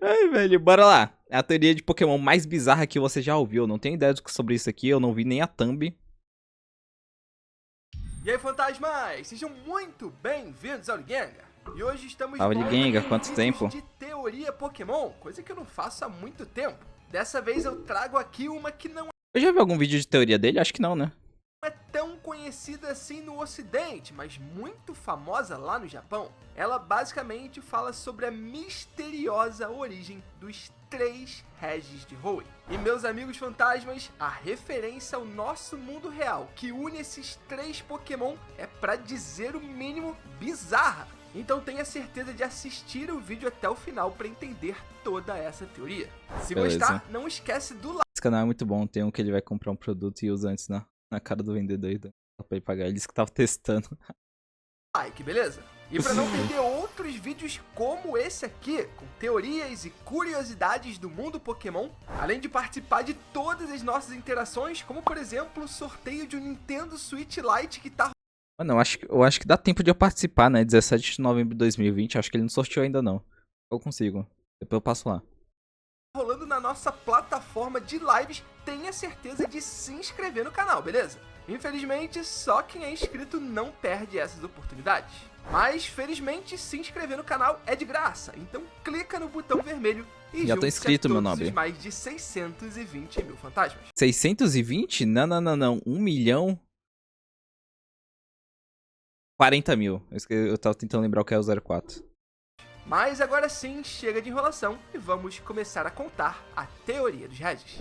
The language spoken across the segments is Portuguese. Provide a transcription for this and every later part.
Ai, velho, bora lá. É a teoria de Pokémon mais bizarra que você já ouviu. Eu não tenho ideia sobre isso aqui, eu não vi nem a thumb. E aí, fantasmas! Sejam muito bem-vindos ao Ligenga! E hoje estamos de Tava de volta Gengar, com quanto vídeos tempo? de teoria Pokémon, coisa que eu não faço há muito tempo. Dessa vez eu trago aqui uma que não Eu já vi algum vídeo de teoria dele? Acho que não, né? é tão conhecida assim no ocidente, mas muito famosa lá no Japão. Ela basicamente fala sobre a misteriosa origem dos 3 Regis de Hoenn. E meus amigos fantasmas, a referência ao nosso mundo real que une esses 3 Pokémon é, pra dizer o mínimo, bizarra. Então tenha certeza de assistir o vídeo até o final para entender toda essa teoria. Se Beleza. gostar, não esquece do like. Esse canal é muito bom, tem um que ele vai comprar um produto e usa antes na cara do vendedor e dá pra ele pagar. Ele disse que tava testando. Beleza? E para não perder outros vídeos como esse aqui, com teorias e curiosidades do mundo Pokémon, além de participar de todas as nossas interações, como por exemplo o sorteio de um Nintendo Switch Lite que tá Mano, eu acho que dá tempo de eu participar, né? 17 de novembro de 2020, acho que ele não sorteou ainda não. Eu consigo. Depois eu passo lá. rolando na nossa plataforma de lives, tenha certeza de se inscrever no canal, beleza? Infelizmente, só quem é inscrito não perde essas oportunidades. Mas, felizmente, se inscrever no canal é de graça, então clica no botão vermelho e Já tô junte-se inscrito, a meu todos nobre. os mais de 620 mil fantasmas. 620? Não, não, não, não. 1 milhão 40 mil. Eu tava tentando lembrar o que é o 04. Mas agora sim, chega de enrolação e vamos começar a contar a teoria dos Regis.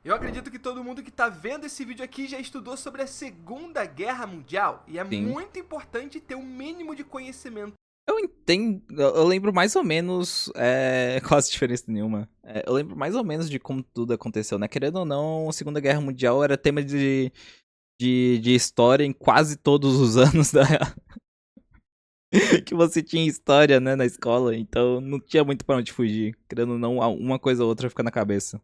Eu acredito que todo mundo que tá vendo esse vídeo aqui já estudou sobre a Segunda Guerra Mundial, e é Sim. muito importante ter um mínimo de conhecimento. Eu entendo, eu lembro mais ou menos, quase diferença nenhuma. Eu lembro mais ou menos de como tudo aconteceu, né? Querendo ou não, a Segunda Guerra Mundial era tema de história em quase todos os anos que você tinha história, né, na escola. Então não tinha muito pra onde fugir. Querendo ou não, uma coisa ou outra fica na cabeça.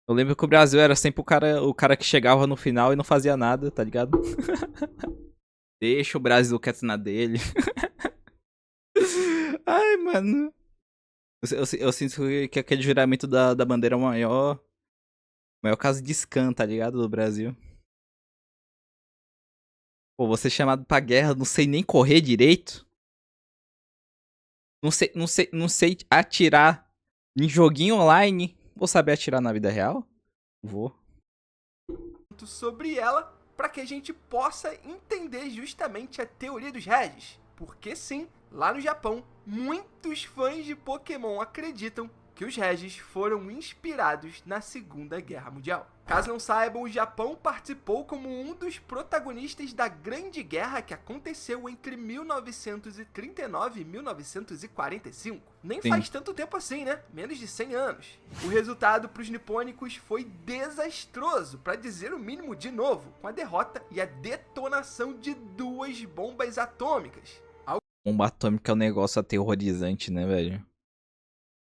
Eu lembro que o Brasil era sempre o cara que chegava no final e não fazia nada, tá ligado? Deixa o Brasil quieto na dele. Ai, mano. Eu sinto que aquele juramento da bandeira é o maior caso de scam, tá ligado? Do Brasil. Pô, você chamado pra guerra, não sei nem correr direito. Não sei atirar em joguinho online. Vou saber atirar na vida real? Vou. Sobre ela para que a gente possa entender justamente a teoria dos Regis. Porque sim, lá no Japão, muitos fãs de Pokémon acreditam que os Regis foram inspirados na Segunda Guerra Mundial. Caso não saibam, o Japão participou como um dos protagonistas da Grande Guerra que aconteceu entre 1939 e 1945. Nem Sim. faz tanto tempo assim, né? Menos de 100 anos. O resultado para os nipônicos foi desastroso, para dizer o mínimo de novo, com a derrota e a detonação de 2 bombas atômicas. Bomba atômica é um negócio aterrorizante, né, velho?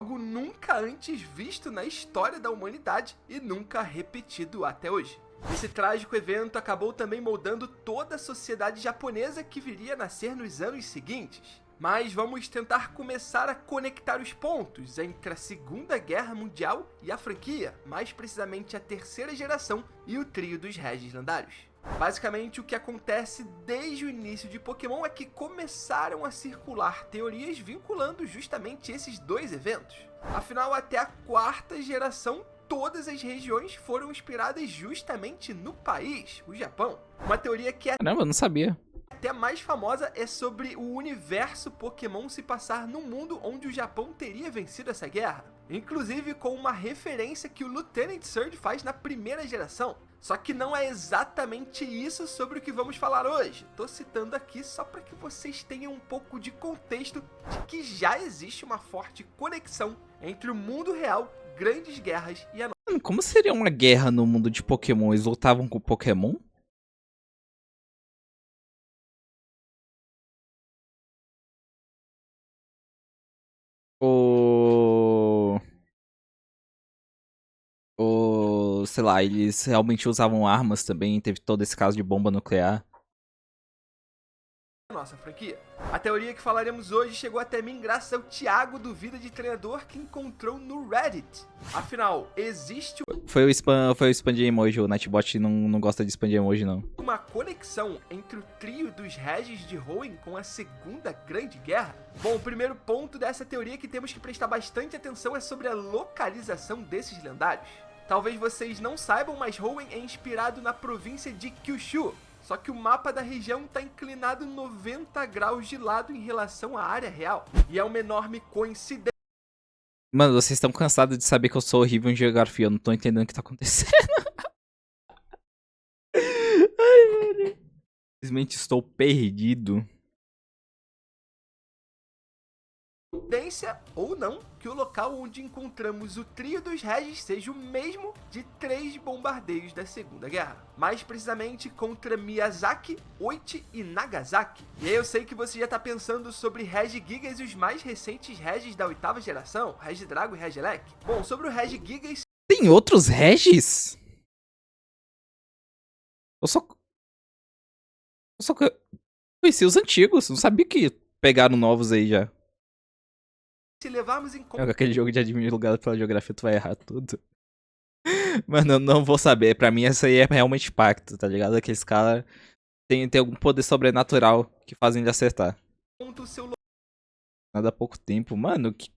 Algo nunca antes visto na história da humanidade e nunca repetido até hoje. Esse trágico evento acabou também moldando toda a sociedade japonesa que viria a nascer nos anos seguintes. Mas vamos tentar começar a conectar os pontos entre a Segunda Guerra Mundial e a franquia, mais precisamente a terceira geração e o trio dos Regis lendários. Basicamente, o que acontece desde o início de Pokémon é que começaram a circular teorias vinculando justamente esses dois eventos. Afinal, até a quarta geração, todas as regiões foram inspiradas justamente no país, o Japão. Uma teoria que é Caramba, eu não sabia. até mais famosa é sobre o universo Pokémon se passar num mundo onde o Japão teria vencido essa guerra. Inclusive com uma referência que o Lieutenant Surge faz na primeira geração. Só que não é exatamente isso sobre o que vamos falar hoje. Tô citando aqui só para que vocês tenham um pouco de contexto de que já existe uma forte conexão entre o mundo real, grandes guerras e a Mano, como seria uma guerra no mundo de Pokémon? Eles lutavam com Pokémon? Ou, sei lá, eles realmente usavam armas também, teve todo esse caso de bomba nuclear. nossa franquia. A teoria que falaremos hoje chegou até mim graças ao Thiago do Vida de Treinador, que encontrou no Reddit. Afinal, existe Foi o spam de emoji, o Nightbot não gosta de spam de emoji, não. uma conexão entre o trio dos Regis de Hoenn com a Segunda Grande Guerra? Bom, o primeiro ponto dessa teoria que temos que prestar bastante atenção é sobre a localização desses lendários. Talvez vocês não saibam, mas Hoenn é inspirado na província de Kyushu. Só que o mapa da região está inclinado 90 graus de lado em relação à área real. E é uma enorme coincidência. Mano, vocês estão cansados de saber que eu sou horrível em geografia. Eu não tô entendendo o que tá acontecendo. Ai, velho. Simplesmente estou perdido. Ou não, que o local onde encontramos o trio dos Regis seja o mesmo de 3 bombardeios da Segunda Guerra. Mais precisamente contra Miyazaki, Oichi e Nagasaki. E aí eu sei que você já tá pensando sobre Regigigas e os mais recentes Regis da 8ª geração, Regidrago e Regilec. Bom, sobre o Regigigas... Tem outros Regis? Eu só conheci os antigos, não sabia que pegaram novos aí já. Se levarmos em conta... Aquele jogo de adivinhar lugar pela geografia, tu vai errar tudo. Mano, eu não vou saber. Pra mim, essa aí é realmente pacto, tá ligado? Aqueles caras tem algum poder sobrenatural que fazem de acertar. o seu Nada há pouco tempo. Mano, que...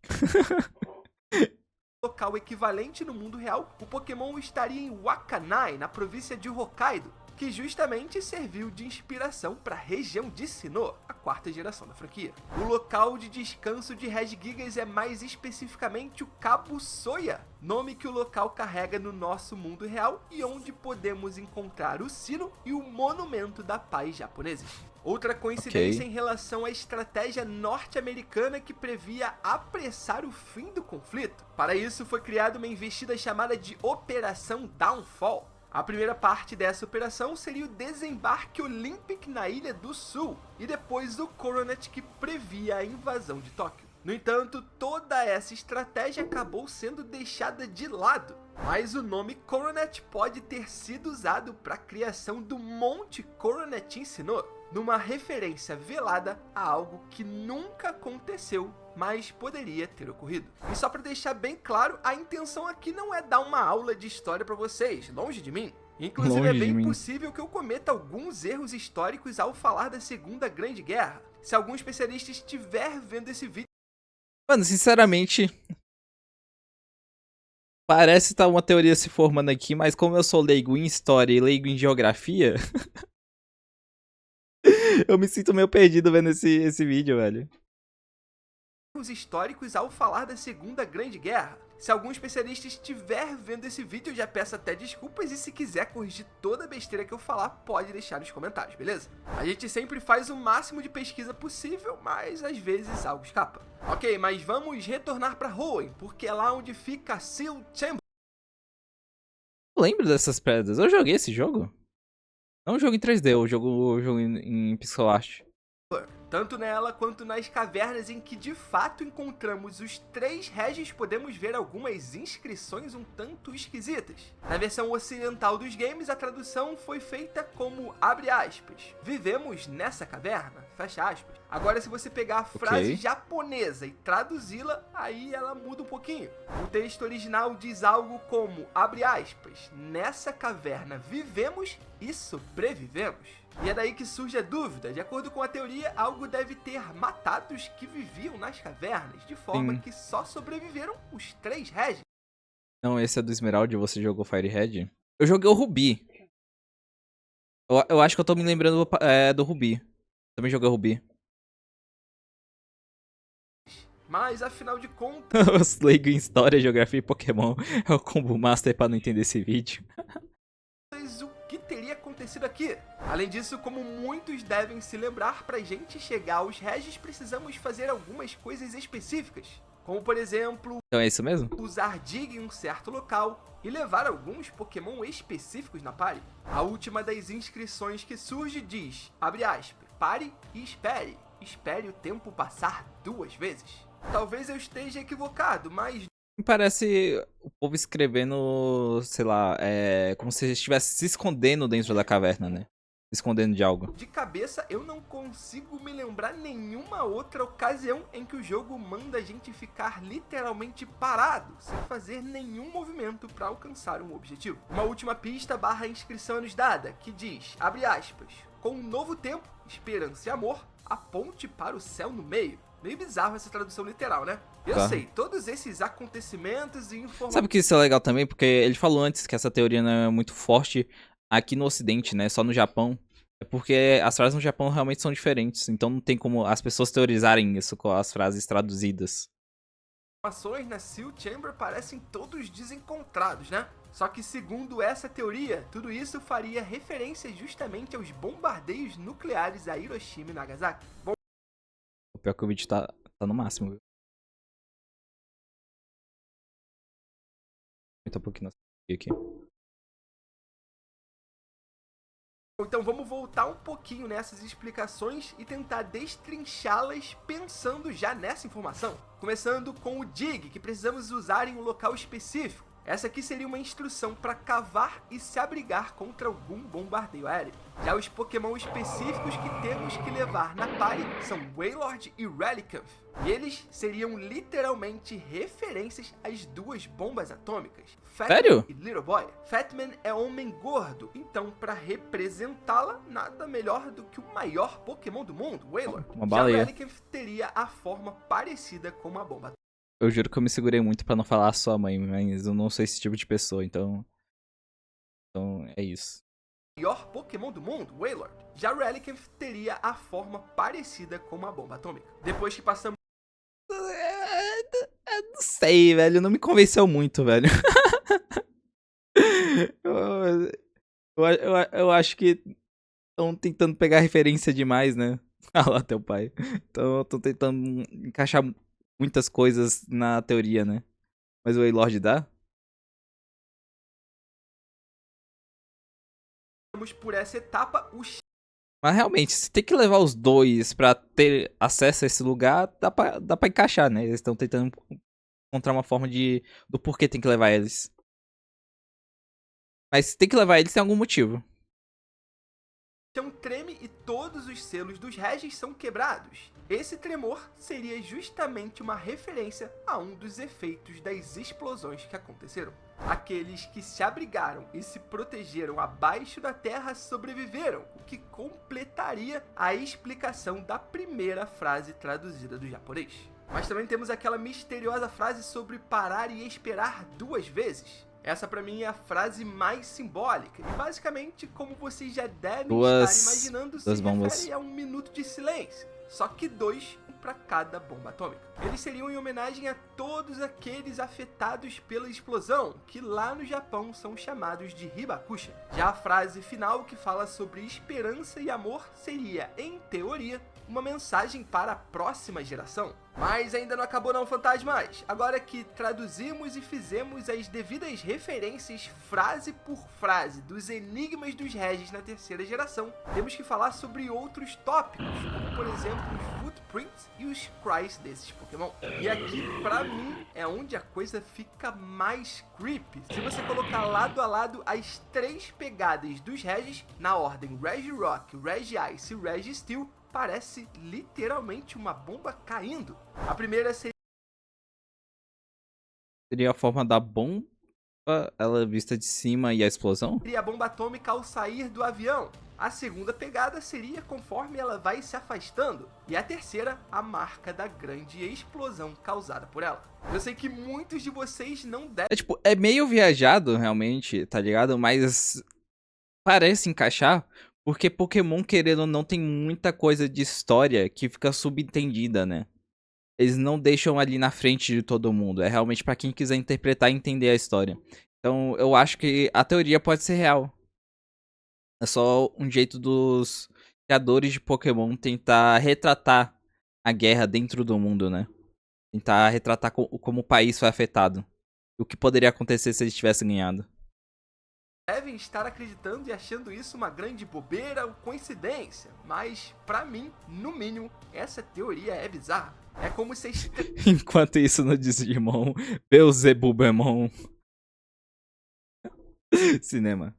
local equivalente no mundo real, o Pokémon estaria em Wakanai, na província de Hokkaido, que justamente serviu de inspiração para a região de Sinnoh, a 4ª geração da franquia. O local de descanso de Regigigas é mais especificamente o Cabo Soya, nome que o local carrega no nosso mundo real e onde podemos encontrar o sino e o monumento da paz japoneses. Outra coincidência em relação à estratégia norte-americana que previa apressar o fim do conflito. Para isso foi criada uma investida chamada de Operação Downfall. A primeira parte dessa operação seria o desembarque Olympic na Ilha do Sul, e depois o Coronet que previa a invasão de Tóquio. No entanto, toda essa estratégia acabou sendo deixada de lado, mas o nome Coronet pode ter sido usado para a criação do Monte Coronet em Sinnoh, numa referência velada a algo que nunca aconteceu, mas poderia ter ocorrido. E só para deixar bem claro, a intenção aqui não é dar uma aula de história para vocês, longe de mim. Inclusive Longe é bem de mim. possível que eu cometa alguns erros históricos ao falar da Segunda Grande Guerra. Se algum especialista estiver vendo esse vídeo... Mano, sinceramente... Parece estar uma teoria se formando aqui, mas como eu sou leigo em história e leigo em geografia... eu me sinto meio perdido vendo esse vídeo, velho. Erros históricos ao falar da Segunda Grande Guerra. Se algum especialista estiver vendo esse vídeo, eu já peço até desculpas, e se quiser corrigir toda a besteira que eu falar, pode deixar nos comentários, beleza? A gente sempre faz o máximo de pesquisa possível, mas às vezes algo escapa. Ok, mas vamos retornar para Hoenn, porque é lá onde fica Seal Chamber. Eu lembro dessas pedras. Eu joguei esse jogo? Não o jogo em 3D, o jogo em pixel art. Tanto nela quanto nas cavernas em que de fato encontramos os 3 Regis, podemos ver algumas inscrições um tanto esquisitas. Na versão ocidental dos games, a tradução foi feita como, abre aspas, vivemos nessa caverna, fecha aspas. Agora, se você pegar a frase japonesa e traduzi-la, aí ela muda um pouquinho. O texto original diz algo como, abre aspas, nessa caverna vivemos e sobrevivemos. E é daí que surge a dúvida. De acordo com a teoria, algo deve ter matado os que viviam nas cavernas, de forma que só sobreviveram os 3 Regis. Não, esse é do Esmeralda e você jogou Firehead? Eu joguei o Ruby. Eu acho que eu tô me lembrando do Ruby. Também joguei o Ruby. Mas, afinal de contas... Os leigos em história, geografia e Pokémon é o combo master pra não entender esse vídeo. o que teria acontecido aqui? Além disso, como muitos devem se lembrar, pra gente chegar aos Regis, precisamos fazer algumas coisas específicas. Como, por exemplo, Então é isso mesmo? usar Dig em um certo local e levar alguns Pokémon específicos na party. A última das inscrições que surge diz, abre aspas, pare e espere. Espere o tempo passar 2 vezes. Talvez eu esteja equivocado, mas... Parece o povo escrevendo, sei lá, como se estivesse se escondendo dentro da caverna, né? escondendo de algo. De cabeça, eu não consigo me lembrar nenhuma outra ocasião em que o jogo manda a gente ficar literalmente parado, sem fazer nenhum movimento para alcançar um objetivo. Uma última pista / inscrição é nos dada, que diz, abre aspas, com um novo tempo, esperança e amor, aponte para o céu no meio. Meio bizarro essa tradução literal, né? Eu sei, todos esses acontecimentos e informações... Sabe que isso é legal também? Porque ele falou antes que essa teoria não é muito forte aqui no Ocidente, né? Só no Japão. É porque as frases no Japão realmente são diferentes. Então não tem como as pessoas teorizarem isso com as frases traduzidas. Informações na Seal Chamber parecem todos desencontrados, né? Só que segundo essa teoria, tudo isso faria referência justamente aos bombardeios nucleares a Hiroshima e Nagasaki. Bom, O pior que o vídeo tá no máximo, viu? Aumentar um pouquinho aqui. então vamos voltar um pouquinho nessas explicações e tentar destrinchá-las pensando já nessa informação. Começando com o dig, que precisamos usar em um local específico. Essa aqui seria uma instrução para cavar e se abrigar contra algum bombardeio aéreo. Já os Pokémon específicos que temos que levar na party são Wailord e Relicanth. E eles seriam literalmente referências às duas bombas atômicas. Sério? E Little Boy. Fatman é homem gordo, então para representá-la, nada melhor do que o maior Pokémon do mundo, Wailord. Uma baleia. Já Relicanth teria a forma parecida com uma bomba atômica. Eu juro que eu me segurei muito pra não falar a sua mãe, mas eu não sou esse tipo de pessoa, então é isso. Maior Pokémon do mundo, Wailord. Já Relicanth teria a forma parecida com uma bomba atômica. Depois que passamos... Não sei, velho. Não me convenceu muito, velho. eu acho que estão tentando pegar referência demais, né? Ah lá, teu pai. Então eu tô tentando encaixar muitas coisas na teoria, né? Mas o Wailord dá? por essa etapa, o Mas realmente, se tem que levar os dois pra ter acesso a esse lugar, dá pra encaixar, né? Eles estão tentando encontrar uma forma do porquê tem que levar eles. Mas se tem que levar eles, tem algum motivo. chão treme e todos os selos dos Regis são quebrados. Esse tremor seria justamente uma referência a um dos efeitos das explosões que aconteceram. Aqueles que se abrigaram e se protegeram abaixo da terra sobreviveram, o que completaria a explicação da primeira frase traduzida do japonês. Mas também temos aquela misteriosa frase sobre parar e esperar 2 vezes. Essa pra mim é a frase mais simbólica e basicamente, como vocês já devem estar imaginando, se refere a 1 minuto de silêncio. Só que 2 para cada bomba atômica. Eles seriam em homenagem a todos aqueles afetados pela explosão, que lá no Japão são chamados de Hibakusha. Já a frase final, que fala sobre esperança e amor, seria, em teoria, uma mensagem para a próxima geração. Mas ainda não acabou não, fantasmas! Agora que traduzimos e fizemos as devidas referências frase por frase dos enigmas dos Regis na terceira geração, temos que falar sobre outros tópicos, como por exemplo os Footprints e os Cries desses Pokémon. E aqui, pra mim, é onde a coisa fica mais creepy. Se você colocar lado a lado as 3 pegadas dos Regis, na ordem Regirock, Regice e Registeel, parece literalmente uma bomba caindo. A primeira seria a forma da bomba, ela vista de cima e a explosão? Seria a bomba atômica ao sair do avião. A segunda pegada seria conforme ela vai se afastando. E a terceira, a marca da grande explosão causada por ela. Eu sei que muitos de vocês não devem... É meio viajado, realmente, tá ligado? Mas parece encaixar, porque Pokémon, querendo ou não, tem muita coisa de história que fica subentendida, né? Eles não deixam ali na frente de todo mundo. É realmente pra quem quiser interpretar e entender a história. Então, eu acho que a teoria pode ser real. É só um jeito dos criadores de Pokémon tentar retratar a guerra dentro do mundo, né? Tentar retratar como o país foi afetado. E o que poderia acontecer se eles tivessem ganhado. Devem estar acreditando e achando isso uma grande bobeira ou coincidência. Mas, pra mim, no mínimo, essa teoria é bizarra. É como se... Enquanto isso no Digimon, Beelzebubemon. Cinema.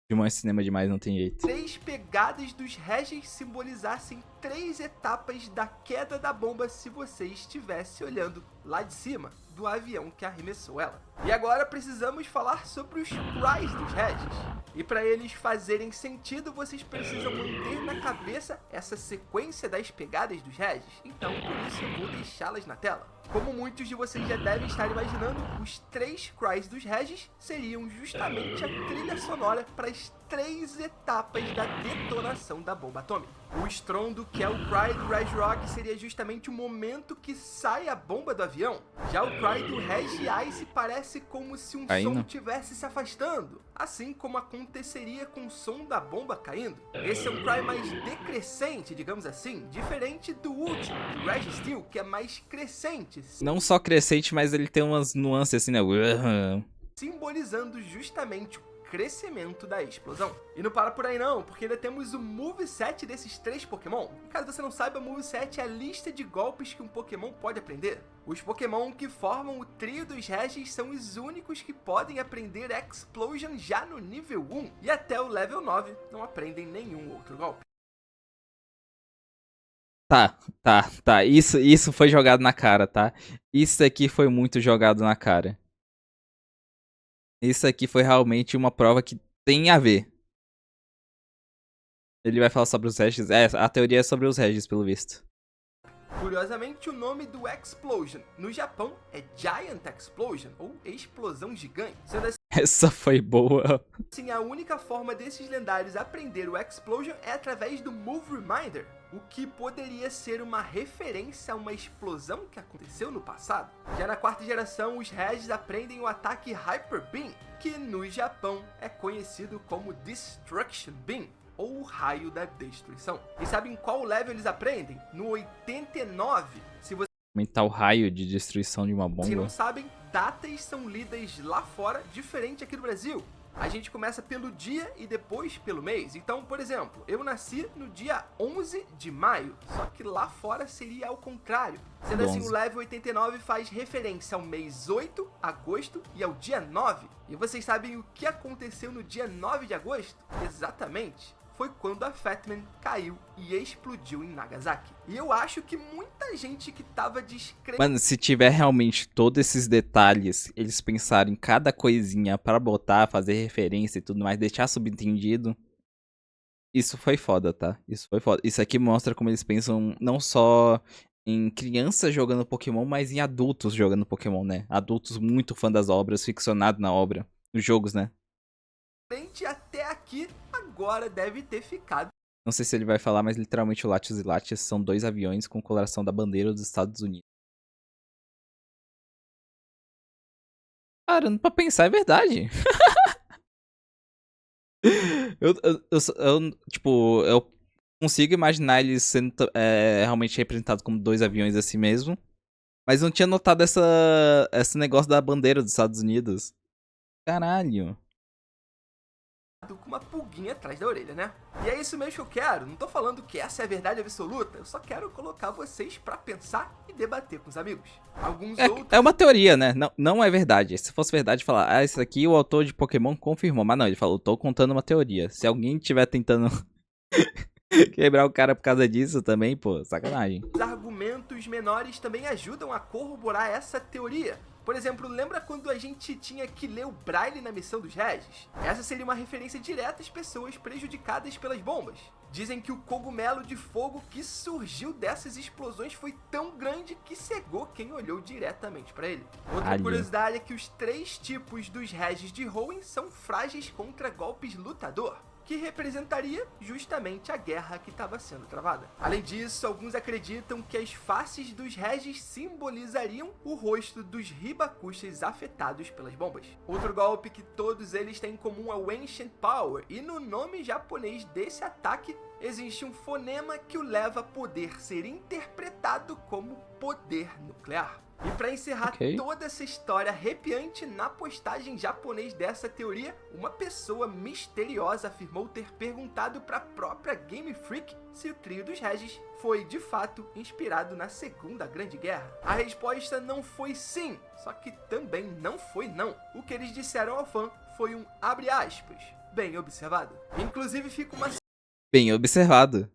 Demais cinema demais, não tem jeito. 3 pegadas dos Regis simbolizassem 3 etapas da queda da bomba se você estivesse olhando lá de cima do avião que arremessou ela. E agora precisamos falar sobre os Cries dos Regis. E para eles fazerem sentido, vocês precisam manter na cabeça essa sequência das pegadas dos Regis. Então, por isso eu vou deixá-las na tela. Como muitos de vocês já devem estar imaginando, os 3 Cries dos Regis seriam justamente a trilha sonora para as 3 etapas da detonação da bomba atômica. O estrondo, que é o Cry do Reg Rock, seria justamente o momento que sai a bomba do avião. Já o Cry do Reg Ice parece como se um som estivesse se afastando, assim como aconteceria com o som da bomba caindo. Esse é um Cry mais decrescente, digamos assim, diferente do último, do Reg Steel, que é mais crescente. Não só crescente, mas ele tem umas nuances assim, né? Simbolizando justamente o crescimento da explosão. E não para por aí não, porque ainda temos o moveset desses 3 Pokémon. E caso você não saiba, o moveset é a lista de golpes que um Pokémon pode aprender. Os Pokémon que formam o trio dos Regis são os únicos que podem aprender Explosion já no nível 1. E até o level 9 não aprendem nenhum outro golpe. Tá. Isso foi jogado na cara, tá? Isso aqui foi muito jogado na cara. Isso aqui foi realmente uma prova que tem a ver. Ele vai falar sobre os Regis. A teoria é sobre os Regis, pelo visto. Curiosamente, o nome do Explosion no Japão é Giant Explosion, ou Explosão Gigante. Sendo Essa foi boa. assim, a única forma desses lendários aprender o Explosion é através do Move Reminder, o que poderia ser uma referência a uma explosão que aconteceu no passado. Já na 4ª geração, os Regis aprendem o ataque Hyper Beam, que no Japão é conhecido como Destruction Beam, ou o raio da destruição. E sabe em qual level eles aprendem? No 89. Se você Aumentar o raio de destruição de uma bomba. Se não sabem, datas são lidas lá fora, diferente aqui no Brasil. A gente começa pelo dia e depois pelo mês. Então, por exemplo, eu nasci no dia 11 de maio, só que lá fora seria ao contrário. Sendo assim, o level 89 faz referência ao mês 8, agosto, e ao dia 9. E vocês sabem o que aconteceu no dia 9 de agosto? Exatamente. Foi quando a Fat Man caiu e explodiu em Nagasaki. E eu acho que muita gente que tava descrente... Mano, se tiver realmente todos esses detalhes, eles pensarem em cada coisinha pra botar, fazer referência e tudo mais, deixar subentendido, isso foi foda, tá? Isso foi foda. Isso aqui mostra como eles pensam não só em crianças jogando Pokémon, mas em adultos jogando Pokémon, né? Adultos muito fã das obras, ficcionados na obra, nos jogos, né? Até aqui, agora deve ter ficado. Não sei se ele vai falar, mas literalmente o Latios e Latias são 2 aviões com coloração da bandeira dos Estados Unidos. Parando pra pensar, é verdade. eu consigo imaginar eles sendo realmente representados como 2 aviões assim mesmo. Mas não tinha notado esse negócio da bandeira dos Estados Unidos. Caralho. Com uma pulguinha atrás da orelha, né? E é isso mesmo que eu quero. Não tô falando que essa é a verdade absoluta. Eu só quero colocar vocês pra pensar e debater com os amigos. Alguns outros... É uma teoria, né? Não é verdade. Se fosse verdade, falar, isso aqui o autor de Pokémon confirmou. Mas não, ele falou, tô contando uma teoria. Se alguém estiver tentando quebrar o cara por causa disso também, pô, sacanagem. Os argumentos menores também ajudam a corroborar essa teoria. Por exemplo, lembra quando a gente tinha que ler o Braille na missão dos Regis? Essa seria uma referência direta às pessoas prejudicadas pelas bombas. Dizem que o cogumelo de fogo que surgiu dessas explosões foi tão grande que cegou quem olhou diretamente para ele. Outra curiosidade é que os 3 tipos dos Regis de Hoenn são frágeis contra golpes lutador, que representaria justamente a guerra que estava sendo travada. Além disso, alguns acreditam que as faces dos Regis simbolizariam o rosto dos Hibakushas afetados pelas bombas. Outro golpe que todos eles têm em comum é o Ancient Power, e no nome japonês desse ataque existe um fonema que o leva a poder ser interpretado como poder nuclear. E para encerrar toda essa história arrepiante, na postagem japonês dessa teoria, uma pessoa misteriosa afirmou ter perguntado para a própria Game Freak se o trio dos Regis foi de fato inspirado na Segunda Grande Guerra. A resposta não foi sim, só que também não foi não. O que eles disseram ao fã foi um, abre aspas, bem observado. Inclusive fica uma Bem observado.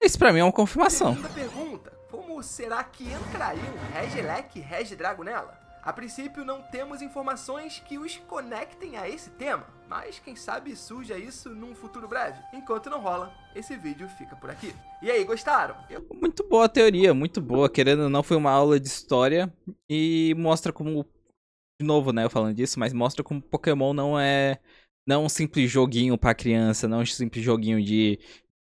Isso pra mim é uma confirmação. segunda pergunta: como será que entraria um Regieleki Regidrago nela? A princípio não temos informações que os conectem a esse tema, mas quem sabe surja isso num futuro breve. Enquanto não rola, esse vídeo fica por aqui. E aí, gostaram? Muito boa a teoria, muito boa. Querendo ou não, foi uma aula de história e mostra como, de novo, né, eu falando disso, mas mostra como Pokémon não é um simples joguinho pra criança, não é um simples joguinho de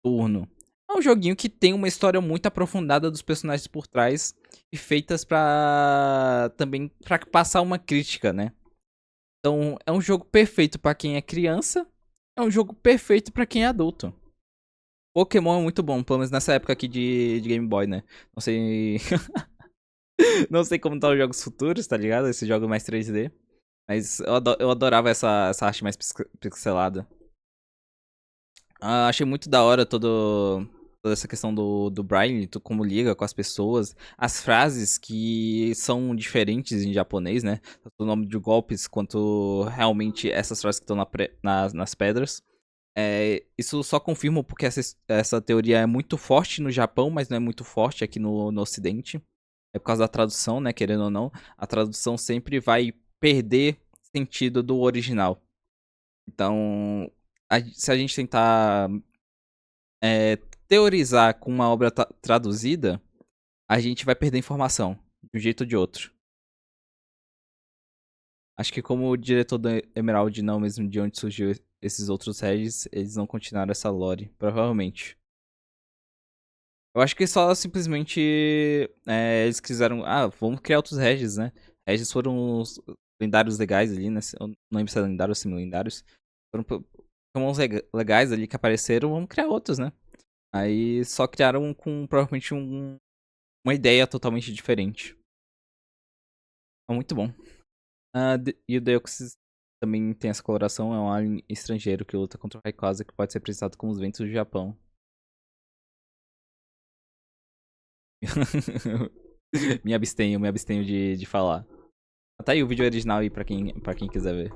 turno. É um joguinho que tem uma história muito aprofundada dos personagens por trás e feitas pra também para passar uma crítica, né? Então, é um jogo perfeito pra quem é criança, é um jogo perfeito pra quem é adulto. Pokémon é muito bom, pelo menos nessa época aqui de Game Boy, né? Não sei. Não sei como tá os jogos futuros, tá ligado? Esse jogo mais 3D. Mas eu adorava essa arte mais pixelada. Achei muito da hora toda essa questão do Braille, como liga com as pessoas. As frases que são diferentes em japonês, né? Tanto o nome de golpes quanto realmente essas frases que estão nas pedras. Isso só confirma porque essa teoria é muito forte no Japão, mas não é muito forte aqui no Ocidente. É por causa da tradução, né? Querendo ou não, a tradução sempre vai perder sentido do original. Então, se a gente tentar teorizar com uma obra traduzida, a gente vai perder informação, de um jeito ou de outro. Acho que como o diretor do Emerald não mesmo de onde surgiu esses outros Regis, eles não continuaram essa lore, provavelmente. Eu acho que só simplesmente eles quiseram, vamos criar outros Regis, né? Regis foram os lendários legais ali, né? Eu não lembro se é lendário ou semi-lendários. Foram Pokémons legais ali que apareceram, vamos criar outros, né? Aí só criaram com provavelmente uma ideia totalmente diferente. É muito bom. E o Deoxys também tem essa coloração, é um alien estrangeiro que luta contra o Rayquaza, que pode ser apresentado como os ventos do Japão. me abstenho de falar. Tá aí o vídeo original aí pra quem quiser ver.